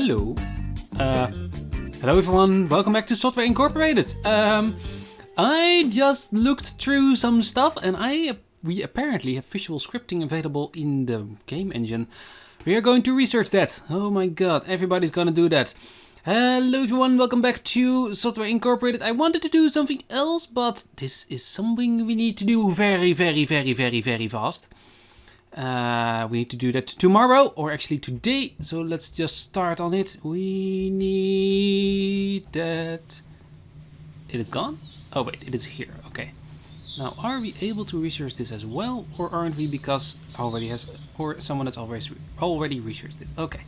Hello. Hello everyone, welcome back to Software Incorporated. I just looked through some stuff and we apparently have visual scripting available in the game engine. We are going to research that. Oh my god, everybody's gonna do that. Hello everyone, welcome back to Software Incorporated. I wanted to do something else, but this is something we need to do very fast. We need to do that tomorrow, or actually today, so let's just start on it. We need that. It is gone? Oh wait, it is here, okay. Now, are we able to research this as well, or aren't we, because someone that's already researched it? Okay.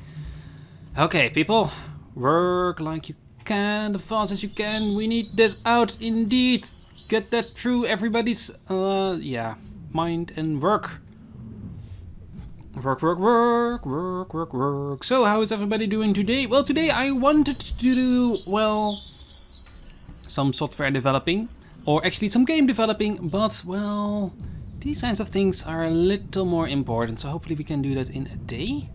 Okay, people, work like you can, the fast as you can. We need this out, indeed. Get that through everybody's, mind and work. Work. So, how is everybody doing today? Well, today I wanted to do, some software developing, or actually some game developing, but, these kinds of things are a little more important, so hopefully we can do that in a day.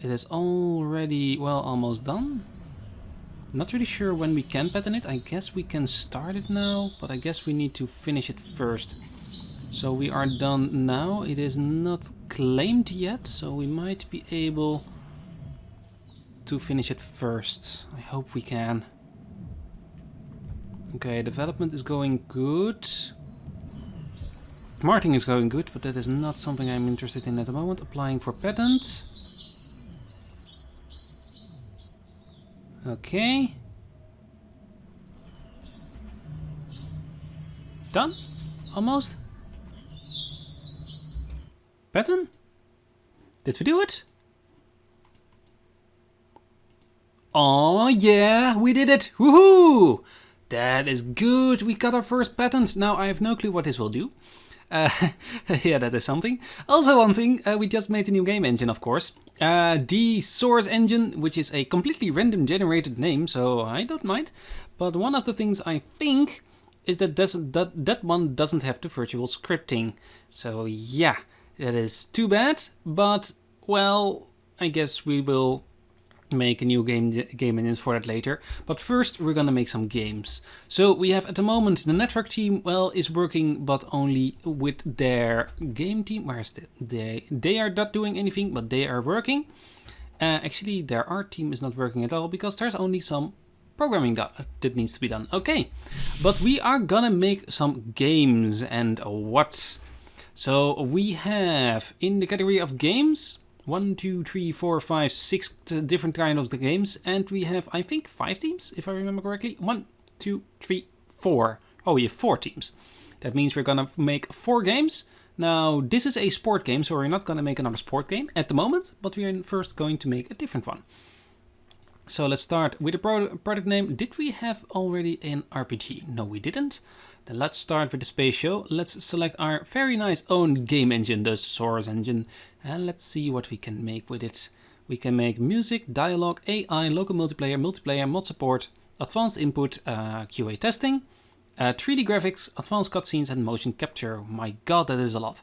It is already, almost done. Not really sure when we can pattern it. I guess we can start it now, but I guess we need to finish it first. So we are done now. It is not claimed yet, so we might be able to finish it first. I hope we can. Okay, development is going good. Marketing is going good, but that is not something I'm interested in at the moment. Applying for patent. Okay. Done? Almost? Pattern? Did we do it? Oh yeah, we did it! Woohoo! That is good, we got our first patent. Now I have no clue what this will do. Yeah, that is something. Also one thing, we just made a new game engine, of course. The source engine, which is a completely random generated name, so I don't mind. But one of the things I think is that one doesn't have the virtual scripting. So yeah. That is too bad, but, I guess we will make a new game engine for that later. But first, we're gonna make some games. So we have at the moment the network team, is working, but only with their game team. Where is it? They are not doing anything, but they are working. Actually, their art team is not working at all, because there's only some programming that needs to be done. Okay, but we are gonna make some games, and what? So we have in the category of games 1, 2, 3, 4, 5, 6 different kinds of the games, and we have, I think, 5 teams, if I remember correctly. 1, 2, 3, 4. Oh, we have 4 teams. That means we're gonna make 4 games. Now, this is a sport game, so we're not gonna make another sport game at the moment, but we are first going to make a different one. So let's start with the product name. Did we have already an RPG? No, we didn't. Then let's start with the space show. Let's select our very nice own game engine, the source engine, and let's see what we can make with it. We can make music, dialogue, AI, local multiplayer, mod support, advanced input, QA testing, 3D graphics, advanced cutscenes, and motion capture. My god, that is a lot.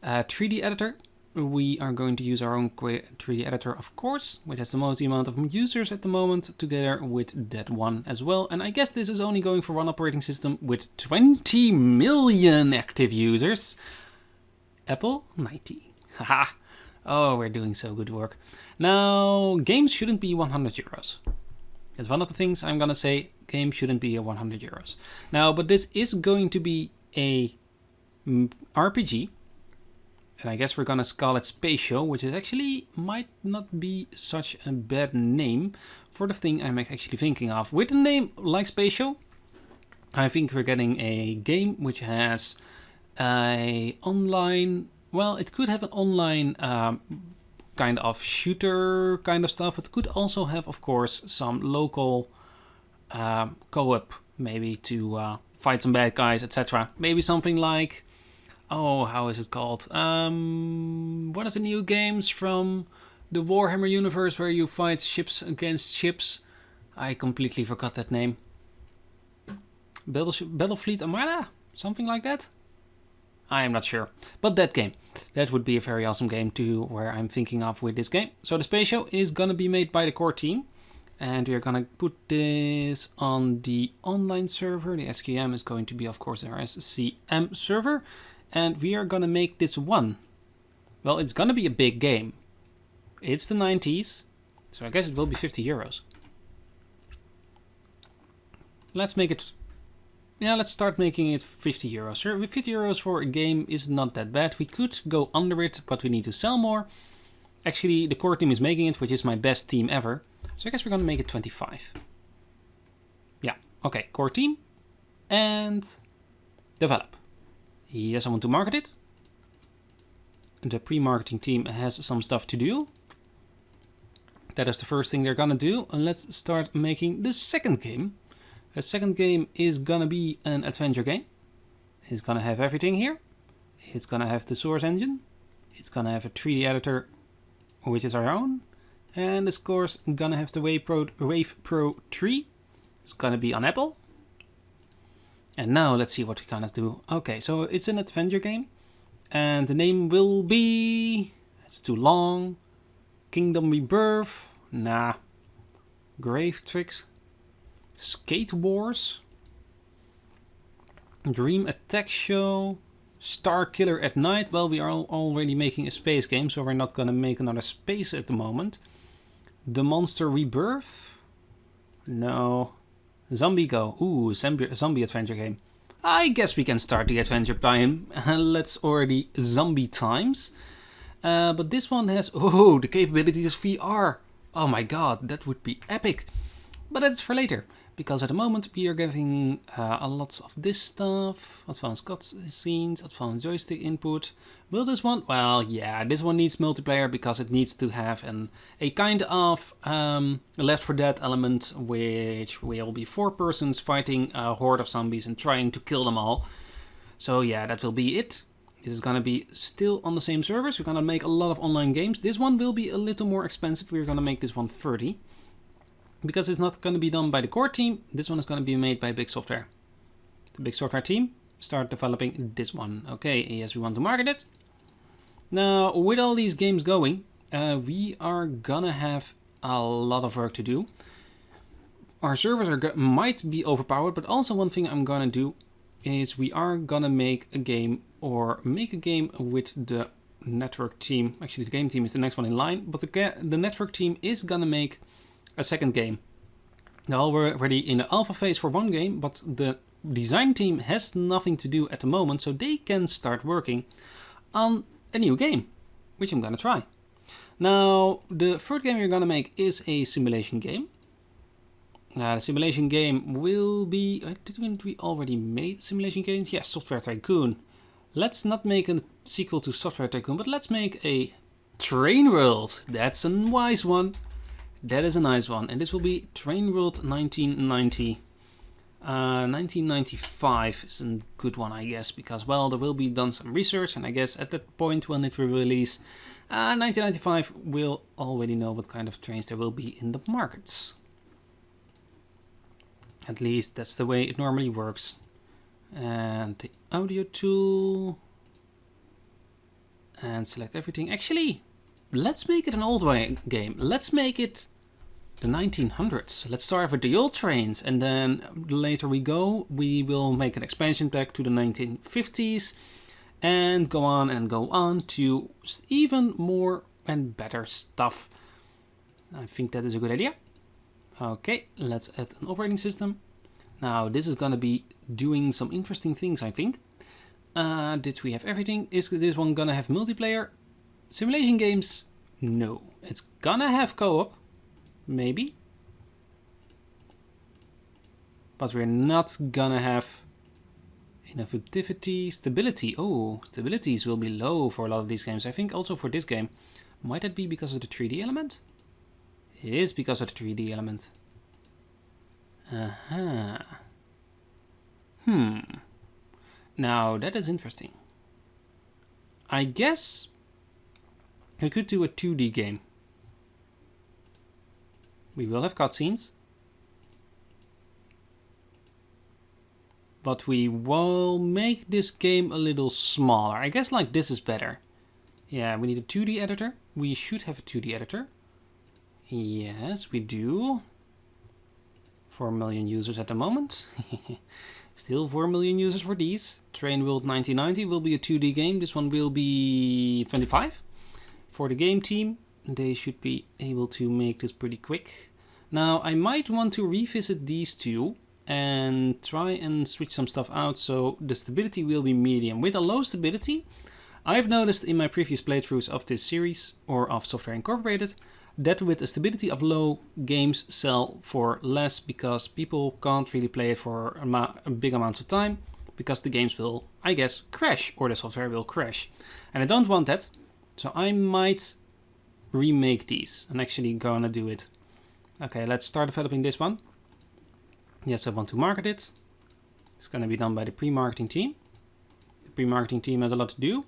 3D editor. We are going to use our own 3D editor, of course, which has the most amount of users at the moment, together with that one as well. And I guess this is only going for one operating system with 20 million active users. Apple, 90. Haha. Oh, we're doing so good work. Now, games shouldn't be 100 euros. That's one of the things I'm gonna say. Games shouldn't be 100 euros. Now, but this is going to be a RPG. And I guess we're gonna call it Space Show, which is actually might not be such a bad name for the thing I'm actually thinking of. With a name like Space Show, I think we're getting a game which has a online, it could have an online kind of shooter kind of stuff. It could also have, of course, some local co-op, maybe to fight some bad guys, etc. Maybe something like, how is it called? One of the new games from the Warhammer universe where you fight ships against ships. I completely forgot that name. Battlefleet Armada? Something like that? I am not sure. But that game. That would be a very awesome game too, where I'm thinking of with this game. So the Space Show is gonna be made by the core team. And we are gonna put this on the online server. The SQM is going to be, of course, our SCM server. And we are gonna make this one. Well, it's gonna be a big game. It's the 90s. So I guess it will be 50 euros. Let's make it... Yeah, let's start making it 50 euros. Sure, 50 euros for a game is not that bad. We could go under it, but we need to sell more. Actually, the core team is making it, which is my best team ever. So I guess we're gonna make it 25. Yeah, okay, core team. And develop. Yes, I want to market it. The pre-marketing team has some stuff to do. That is the first thing they're gonna do. And let's start making the second game. The second game is gonna be an adventure game. It's gonna have everything here. It's gonna have the source engine. It's gonna have a 3D editor, which is our own. And of course, gonna have the Wave Pro 3. It's gonna be on Apple. And now let's see what we gonna do. Okay, so it's an adventure game. And the name will be... It's too long. Kingdom Rebirth. Nah. Grave Tricks. Skate Wars, Dream Attack Show, Star Killer at Night. Well, we are already making a space game, so we're not gonna make another space at the moment. The Monster Rebirth? No. Zombie Go. Ooh, zombie adventure game. I guess we can start the adventure time. Let's already zombie times. But this one has, oh, the capabilities of VR. Oh my god, that would be epic. But that's for later. Because at the moment we are giving a lot of this stuff. Advanced cutscenes, advanced joystick input. Will this one? Well, yeah, this one needs multiplayer because it needs to have a kind of Left 4 Dead element, which will be 4 persons fighting a horde of zombies and trying to kill them all. So yeah, that will be it. This is gonna be still on the same servers. We're gonna make a lot of online games. This one will be a little more expensive. We're gonna make this one 30. Because it's not going to be done by the core team, this one is going to be made by Big Software. The Big Software team start developing this one. Okay, yes, we want to market it. Now, with all these games going, we are gonna have a lot of work to do. Our servers might be overpowered, but also one thing I'm gonna do is we are gonna make a game with the network team. Actually, the game team is the next one in line, but the network team is gonna make a second game. Now we're already in the alpha phase for one game, but the design team has nothing to do at the moment, so they can start working on a new game, which I'm gonna try. Now, the third game we're gonna make is a simulation game. The simulation game will be... Didn't we already made simulation games? Yes, Software Tycoon. Let's not make a sequel to Software Tycoon, but let's make a Train World. That's a wise one. That is a nice one, and this will be Train World 1990. 1995 is a good one, I guess, because, well, there will be done some research, and I guess at that point when it will release, 1995, we'll already know what kind of trains there will be in the markets. At least that's the way it normally works. And the audio tool, and select everything. Actually, let's make it an old way game. Let's make it the 1900s. Let's start with the old trains, and then later we will make an expansion back to the 1950s and go on to even more and better stuff. I think that is a good idea. Okay, let's add an operating system. Now this is gonna be doing some interesting things, I think. Did we have everything? Is this one gonna have multiplayer? Simulation games? No. It's gonna have co-op. Maybe. But we're not gonna have enough activity. Stability. Oh, stabilities will be low for a lot of these games. I think also for this game. Might that be because of the 3D element? It is because of the 3D element. Now that is interesting. I guess I could do a 2D game. We will have cutscenes. but we will make this game a little smaller. I guess like this is better. Yeah, we need a 2D editor. We should have a 2D editor. Yes, we do. 4 million users at the moment. Still 4 million users for these. Train World 1990 will be a 2D game. This one will be 25. For the game team, they should be able to make this pretty quick. Now, I might want to revisit these two and try and switch some stuff out so the stability will be medium. With a low stability, I've noticed in my previous playthroughs of this series, or of Software Incorporated, that with a stability of low, games sell for less because people can't really play it for a big amounts of time because the games will, I guess, crash, or the software will crash. And I don't want that, so I might remake these. I'm actually gonna do it. Okay, let's start developing this one. Yes, I want to market it. It's gonna be done by the pre-marketing team. The pre-marketing team has a lot to do,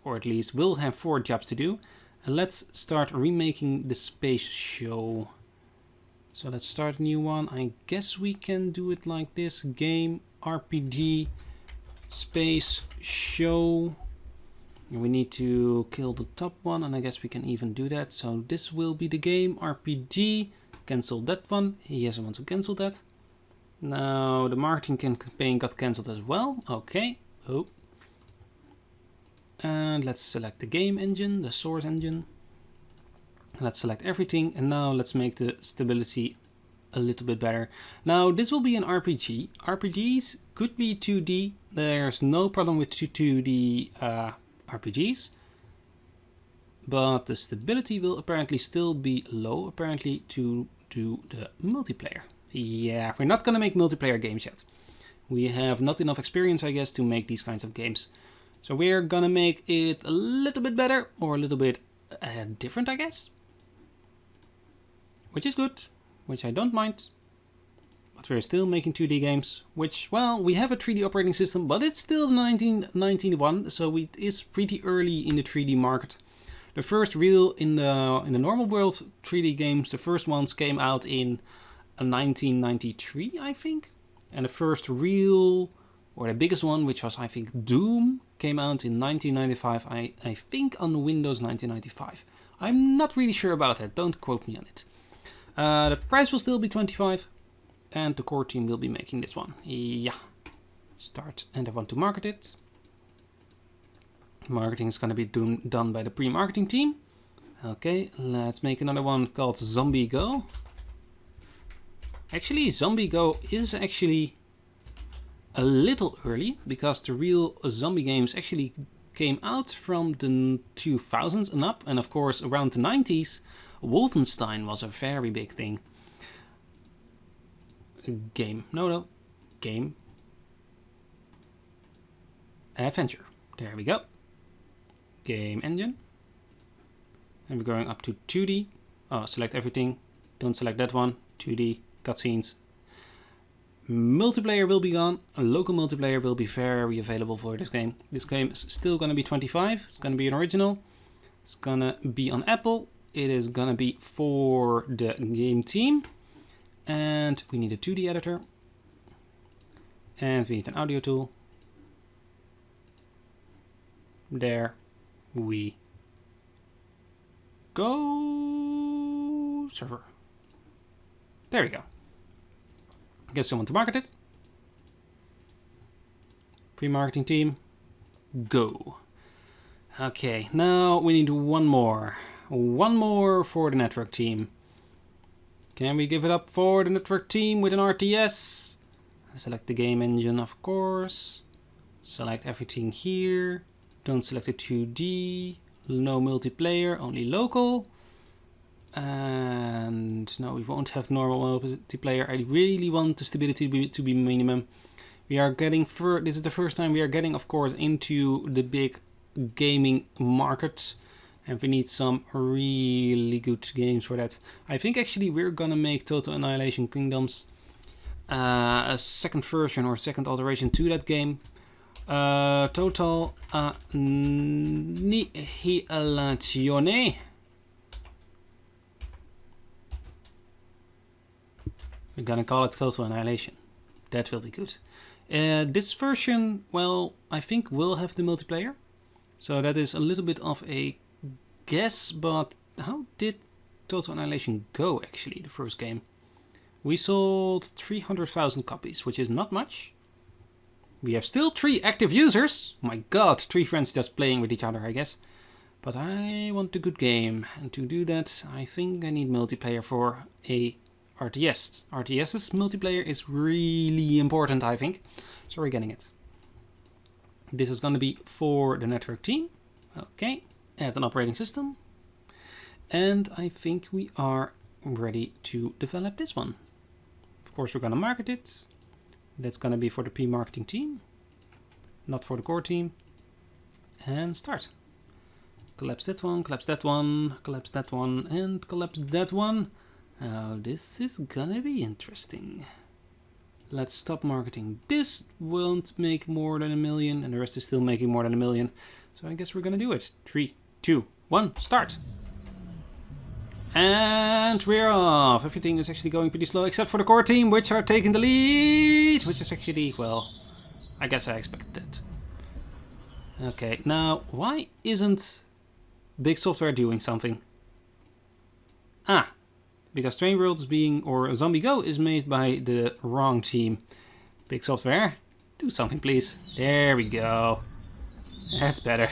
or at least will have 4 jobs to do. And let's start remaking the space show. So let's start a new one. I guess we can do it like this. Game, RPG, space show. And we need to kill the top one, and I guess we can even do that. So this will be the game, RPG. Cancel that one. Yes, I want to cancel that. Now the marketing campaign got cancelled as well. Okay. Oh. And let's select the game engine, the source engine. Let's select everything, and now let's make the stability a little bit better. Now this will be an RPG. RPGs could be 2D. There's no problem with 2D RPGs. But the stability will apparently still be low, apparently to do the multiplayer. Yeah, we're not gonna make multiplayer games yet. We have not enough experience, I guess, to make these kinds of games. So we're gonna make it a little bit better, or a little bit different, I guess. Which is good, which I don't mind. But we're still making 2D games, which, well, we have a 3D operating system, but it's still 1991, so it is pretty early in the 3D market. The first real, in the normal world 3D games, the first ones came out in 1993, I think. And the first real, or the biggest one, which was, I think, Doom, came out in 1995, I think on Windows 1995. I'm not really sure about that, don't quote me on it. The price will still be 25, and the core team will be making this one. Yeah. Start, and I want to market it. Marketing is going to be done by the pre-marketing team. Okay, let's make another one called Zombie Go. Actually, Zombie Go is actually a little early, because the real zombie games actually came out from the 2000s and up, and of course around the 90s Wolfenstein was a very big thing. Game adventure, there we go. Game engine, and we're going up to 2D. Oh, select everything, don't select that one. 2D cutscenes. Multiplayer will be gone. A local multiplayer will be very available for this game. This game is still going to be 25. It's going to be an original. It's going to be on Apple. It is going to be for the game team. And we need a 2D editor. And we need an audio tool. There we go. Server. There we go. Get someone to market it. Pre-marketing team, go. Okay, now we need one more. One more for the network team. Can we give it up for the network team with an RTS? Select the game engine, of course. Select everything here. Don't select the 2D. No multiplayer, only local. And no, we won't have normal multiplayer. I really want the stability to be minimum. We are getting this is the first time we are getting, of course, into the big gaming markets, and we need some really good games for that. I think actually we're gonna make Total Annihilation Kingdoms a second version or second alteration to that game. Total Annihilation. We're gonna call it Total Annihilation. that will be good. This version, well, I think will have the multiplayer. So that is a little bit of a guess, but how did Total Annihilation go actually, the first game? We sold 300,000 copies, which is not much. We have still 3 active users. My god, 3 friends just playing with each other, I guess. But I want a good game, and to do that, I think I need multiplayer for a RTS. RTS's multiplayer is really important, I think. So we're getting it. This is going to be for the network team. Okay, add an operating system. And I think we are ready to develop this one. Of course, we're going to market it. That's going to be for the pre-marketing team, not for the core team. And start. Collapse that one, collapse that one, collapse that one, and collapse that one. Now this is gonna be interesting. Let's stop marketing. This won't make more than 1 million, and the rest is still making more than 1 million. So I guess we're gonna do it. 3, 2, 1, start. And we're off. Everything is actually going pretty slow, except for the core team, which are taking the lead. Which is actually, well, I guess I expected that. Okay, now why isn't Big Software doing something? Ah, because Train World is being, or Zombie Go is made by the wrong team. Big Software, do something please. There we go. That's better.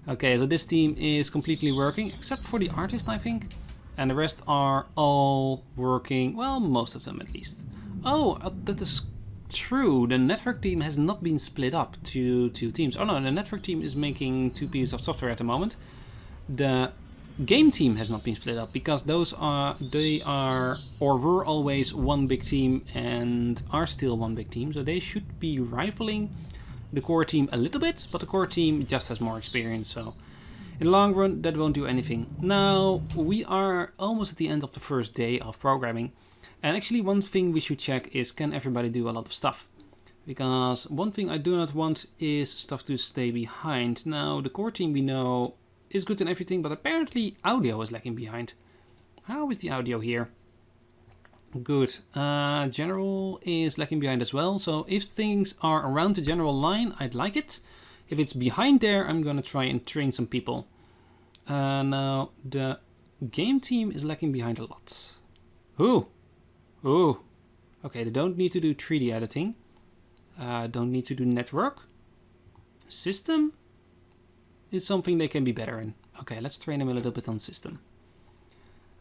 Okay, so this team is completely working, except for the artist, I think. And the rest are all working, well, most of them at least. Oh, that is true. The network team has not been split up to 2 teams. Oh no, the network team is making 2 pieces of software at the moment. The game team has not been split up because they are or were always one big team and are still one big team. So they should be rivaling the core team a little bit, but the core team just has more experience. So in the long run, that won't do anything. Now we are almost at the end of the first day of programming. And actually one thing we should check is, can everybody do a lot of stuff? Because one thing I do not want is stuff to stay behind. Now the core team we know is good and everything, but apparently audio is lagging behind. How is the audio here? Good. General is lagging behind as well. So if things are around the general line, I'd like it. If it's behind there, I'm gonna try and train some people. Now the game team is lagging behind a lot. Ooh. Ooh. Okay, they don't need to do 3D editing. Don't need to do network. System is something they can be better in. Okay, let's train them a little bit on system.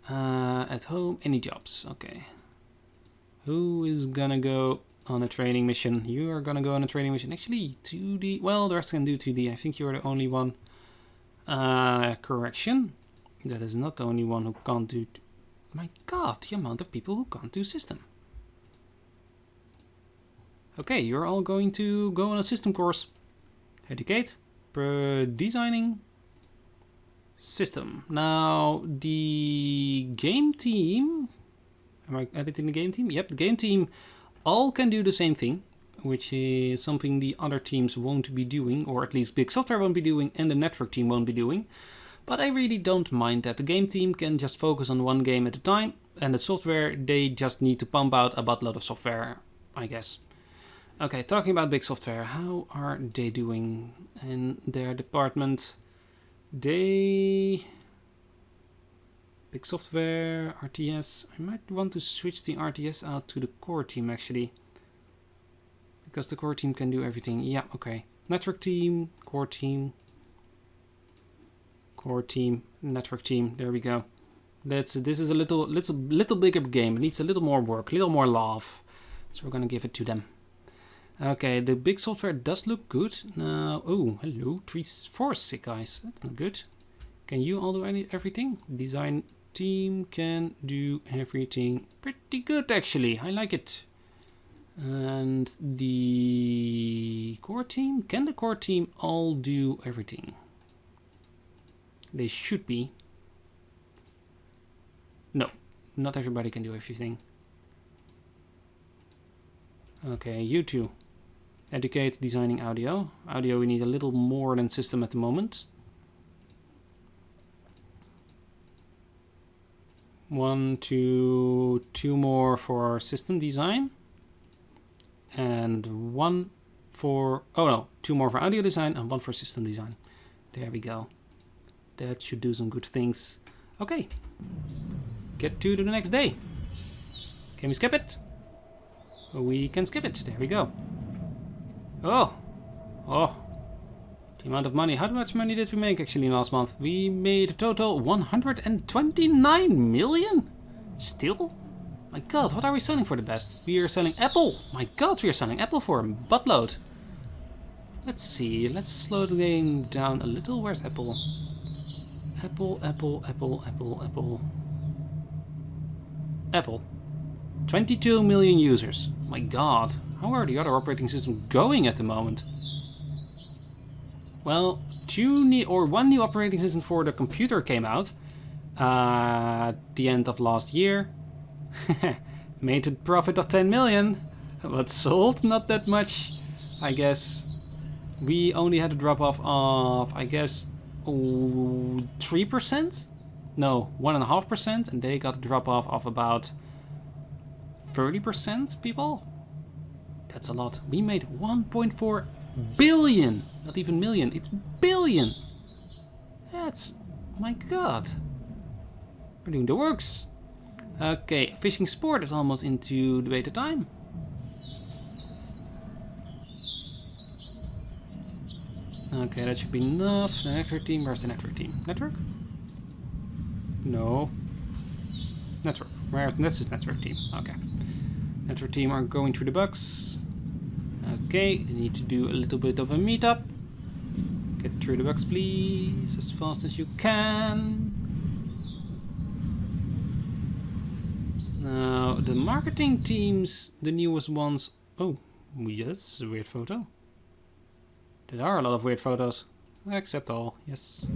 At home, any jobs? Okay. Who is gonna go on a training mission? You are gonna go on a training mission. Actually, 2D. Well, the rest can do 2D. I think you're the only one. Correction. That is not the only one who can't do... My god, the amount of people who can't do system. Okay, you're all going to go on a system course. Educate. Designing. System. Now, the game team... Am I editing the game team? Yep, the game team all can do the same thing, which is something the other teams won't be doing, or at least Big Software won't be doing, and the network team won't be doing. But I really don't mind that. The game team can just focus on one game at a time, and the software, they just need to pump out a buttload of software, I guess. Okay, talking about Big Software, how are they doing in their department? Big Software, RTS. I might want to switch the RTS out to the core team actually. Because the core team can do everything. Yeah, okay. Network team, core team, network team. There we go. This is a little bigger game. It needs a little more work, a little more love. So we're gonna give it to them. Okay, the Big Software does look good. Now, oh, hello, 4 sick guys. That's not good. Can you all do everything? Design team can do everything pretty good actually. I like it. And the core team, can the core team all do everything? They should be. No, not everybody can do everything. Okay, you two. Educate designing audio. Audio we need a little more than system at the moment. 1, 2, 2 more for system design. And one for... Oh no, 2 more for audio design and 1 for system design. There we go. That should do some good things. Okay. Get to the next day. Can we skip it? We can skip it. There we go. Oh. Oh. The amount of money. How much money did we make actually last month? We made a total 129 million? Still? My god, what are we selling for the best? We are selling Apple. My god, we are selling Apple for a buttload. Let's see. Let's slow the game down a little. Where's Apple? Apple, Apple, Apple, Apple, Apple. Apple. 22 million users. My god. How are the other operating systems going at the moment? Well, 1 new operating system for the computer came out at the end of last year. Made a profit of 10 million, but sold not that much, I guess. We only had a drop off of, I guess, 3%? No, 1.5%, and they got a drop off of about 30% people. That's a lot. We made 1.4 billion, not even million, it's billion. That's, my god. We're doing the works. Okay, fishing sport is almost into the beta time. Okay, that should be enough. The network team, where's the network team? Network? No. Network, where's, that's his network team, okay. Network team are going through the bugs. Okay, they need to do a little bit of a meetup. Get through the bugs please, as fast as you can. Now, the marketing teams, the newest ones... Oh, yes, a weird photo. There are a lot of weird photos. Except all, yes.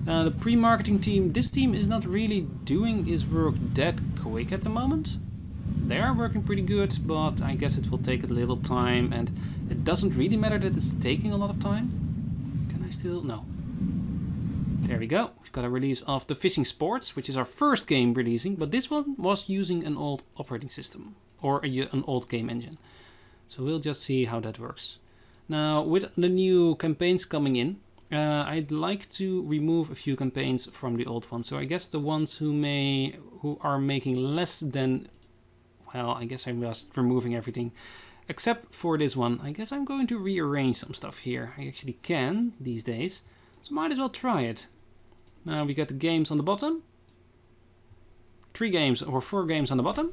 Now, the pre-marketing team, this team is not really doing his work that quick at the moment. They are working pretty good, but I guess it will take a little time, and it doesn't really matter that it's taking a lot of time. Can I still... No. There we go. We've got a release of the Fishing Sports, which is our first game releasing, but this one was using an old operating system, or an old game engine. So we'll just see how that works. Now, with the new campaigns coming in, I'd like to remove a few campaigns from the old ones. So I guess the ones who are making less than... Well, I guess I'm just removing everything. Except for this one. I guess I'm going to rearrange some stuff here. I actually can these days. So might as well try it. Now we got the games on the bottom. 3 games or 4 games on the bottom.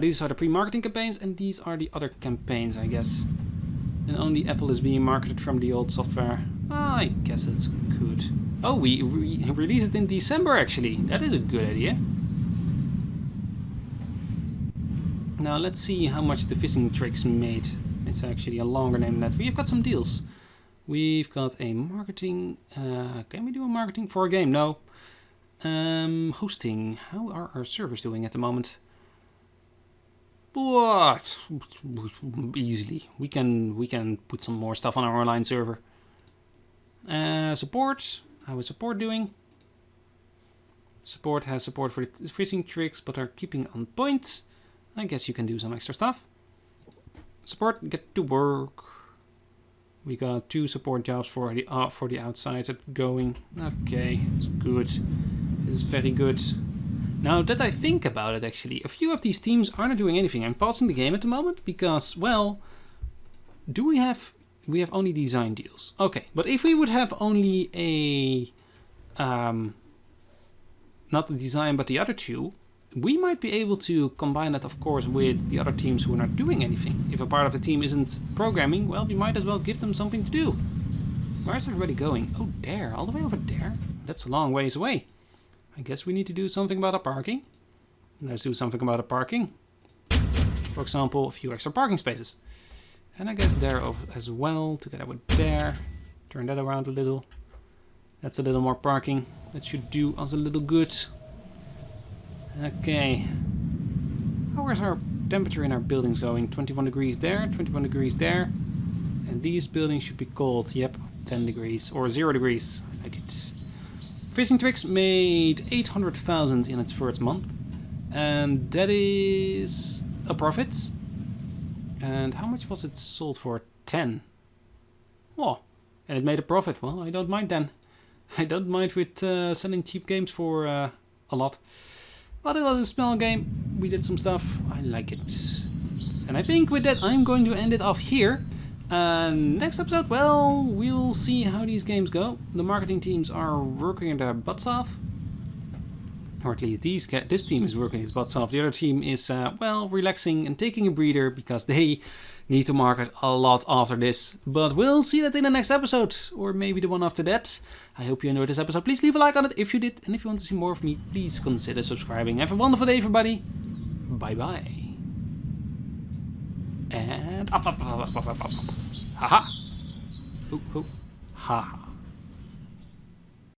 These are the pre-marketing campaigns and these are the other campaigns, I guess. And only Apple is being marketed from the old software. I guess it's good. Oh, we released it in December actually. That is a good idea. Now let's see how much the fishing tricks made. It's actually a longer name than that. We've got some deals. We've got a marketing... can we do a marketing for a game? No. Hosting. How are our servers doing at the moment? What? Easily. We can put some more stuff on our online server. Support. How is support doing? Support has support for the fishing tricks, but are keeping on point. I guess you can do some extra stuff. Support, get to work. We got 2 support jobs for the outside going. Okay, it's good. It's very good. Now that I think about it, actually, a few of these teams are not doing anything. I'm pausing the game at the moment because, well, we have only design deals. Okay, but if we would have only a not the design but the other 2. We might be able to combine that, of course, with the other teams who are not doing anything. If a part of the team isn't programming, well, we might as well give them something to do. Where's everybody going? Oh, there, all the way over there. That's a long ways away. I guess we need to do something about our parking. Let's do something about our parking. For example, a few extra parking spaces. And I guess there as well, together with there. Turn that around a little. That's a little more parking. That should do us a little good. Okay. How is our temperature in our buildings going? 21 degrees there, 21 degrees there. And these buildings should be cold. Yep, 10 degrees or 0 degrees. I like it. Fishing Tricks made 800,000 in its first month. And that is a profit. And how much was it sold for? 10. Oh, and it made a profit. Well, I don't mind then. I don't mind with selling cheap games for a lot. But it was a small game. We did some stuff. I like it. And I think with that I'm going to end it off here. Next episode, well, we'll see how these games go. The marketing teams are working their butts off. Or at least this team is working its butts off. The other team is, well, relaxing and taking a breather because they need to market a lot after this. But we'll see that in the next episode, or maybe the one after that. I hope you enjoyed this episode. Please leave a like on it if you did. And if you want to see more of me, please consider subscribing. Have a wonderful day, everybody. Bye-bye. And up. Haha. Haha.